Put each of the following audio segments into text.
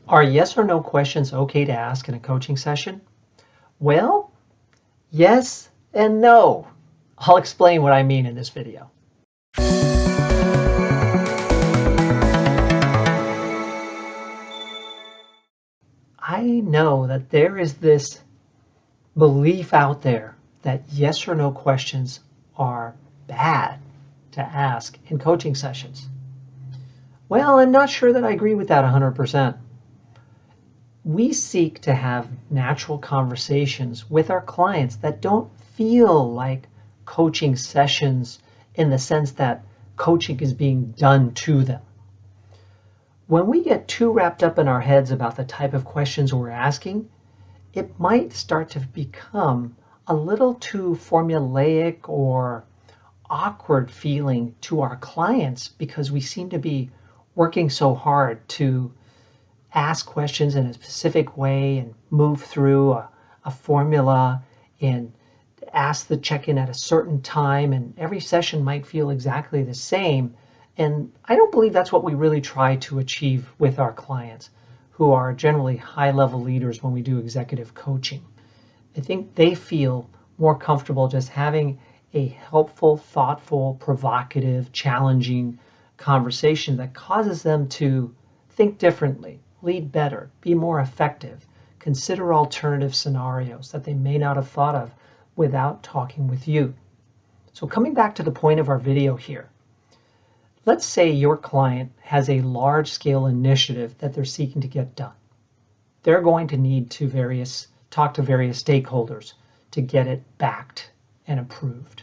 Are yes or no questions okay to ask in a coaching session? Well, yes and no. I'll explain what I mean in this video. I know that there is this belief out there that yes or no questions are bad to ask in coaching sessions. Well, I'm not sure that I agree with that 100%. We seek to have natural conversations with our clients that don't feel like coaching sessions in the sense that coaching is being done to them. When we get too wrapped up in our heads about the type of questions we're asking, it might start to become a little too formulaic or awkward feeling to our clients because we seem to be working so hard to ask questions in a specific way and move through a formula and ask the check-in at a certain time, and every session might feel exactly the same. And I don't believe that's what we really try to achieve with our clients, who are generally high-level leaders when we do executive coaching. I think they feel more comfortable just having a helpful, thoughtful, provocative, challenging conversation that causes them to think differently, lead better, be more effective, consider alternative scenarios that they may not have thought of without talking with you. So coming back to the point of our video here, let's say your client has a large-scale initiative that they're seeking to get done. They're going to need to talk to various stakeholders to get it backed and approved.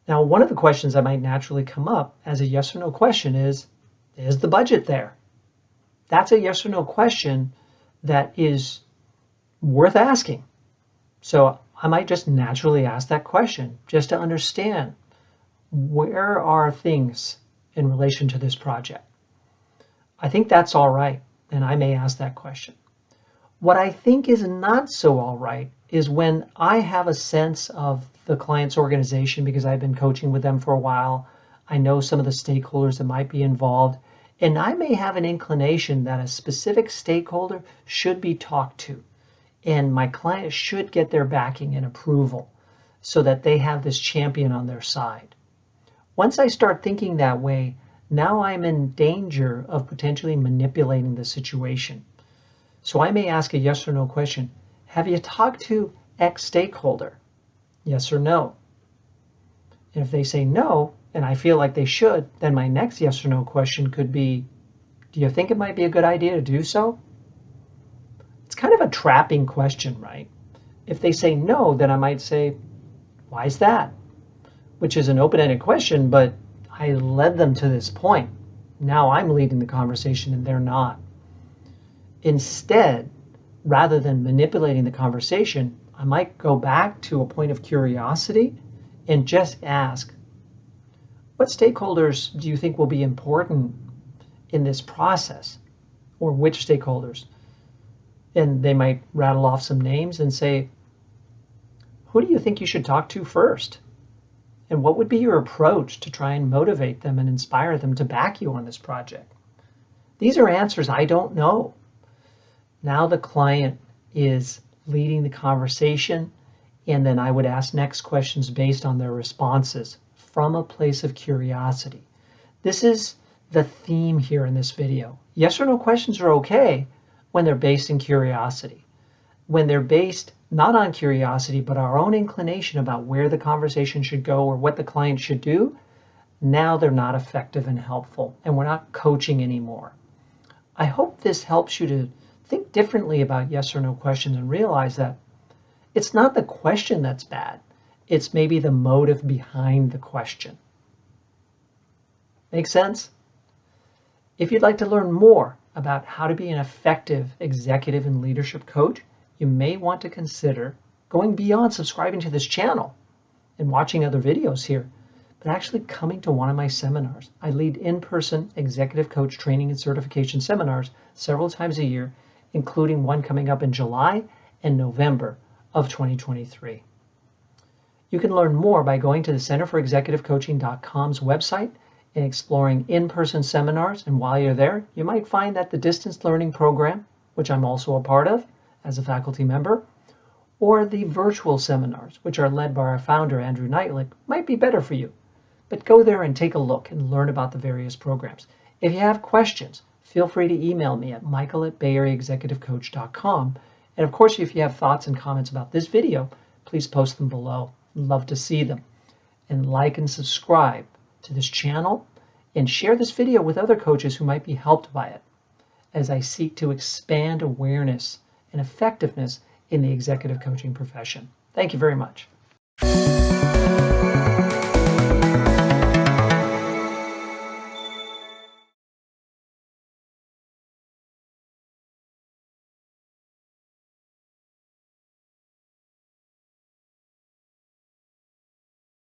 Now, one of the questions that might naturally come up as a yes or no question is the budget there? That's a yes or no question that is worth asking. So I might just naturally ask that question just to understand where are things in relation to this project. I think that's all right, and I may ask that question. What I think is not so all right is when I have a sense of the client's organization because I've been coaching with them for a while. I know some of the stakeholders that might be involved, and I may have an inclination that a specific stakeholder should be talked to, and my client should get their backing and approval so that they have this champion on their side. Once I start thinking that way, now I'm in danger of potentially manipulating the situation. So I may ask a yes or no question. Have you talked to X stakeholder? Yes or no? And if they say no, and I feel like they should, then my next yes or no question could be, do you think it might be a good idea to do so? It's kind of a trapping question, right? If they say no, then I might say, why is that? Which is an open-ended question, but I led them to this point. Now I'm leading the conversation and they're not. Instead, rather than manipulating the conversation, I might go back to a point of curiosity and just ask, what stakeholders do you think will be important in this process? Or which stakeholders? And they might rattle off some names and say, who do you think you should talk to first? And what would be your approach to try and motivate them and inspire them to back you on this project? These are answers I don't know. Now the client is leading the conversation, and then I would ask next questions based on their responses from a place of curiosity. This is the theme here in this video. Yes or no questions are okay when they're based in curiosity. When they're based not on curiosity, but our own inclination about where the conversation should go or what the client should do, now they're not effective and helpful, and we're not coaching anymore. I hope this helps you to think differently about yes or no questions and realize that it's not the question that's bad. It's maybe the motive behind the question. Make sense? If you'd like to learn more about how to be an effective executive and leadership coach, you may want to consider going beyond subscribing to this channel and watching other videos here, but actually coming to one of my seminars. I lead in-person executive coach training and certification seminars several times a year, including one coming up in July and November of 2023. You can learn more by going to the centerforexecutivecoaching.com's website in exploring in-person seminars, and while you're there, you might find that the distance learning program, which I'm also a part of as a faculty member, or the virtual seminars, which are led by our founder, Andrew Neitlich, might be better for you. But go there and take a look and learn about the various programs. If you have questions, feel free to email me at michael@bayareaexecutivecoach.com. And of course, if you have thoughts and comments about this video, please post them below. I'd love to see them. And like and subscribe to this channel and share this video with other coaches who might be helped by it as I seek to expand awareness and effectiveness in the executive coaching profession. Thank you very much.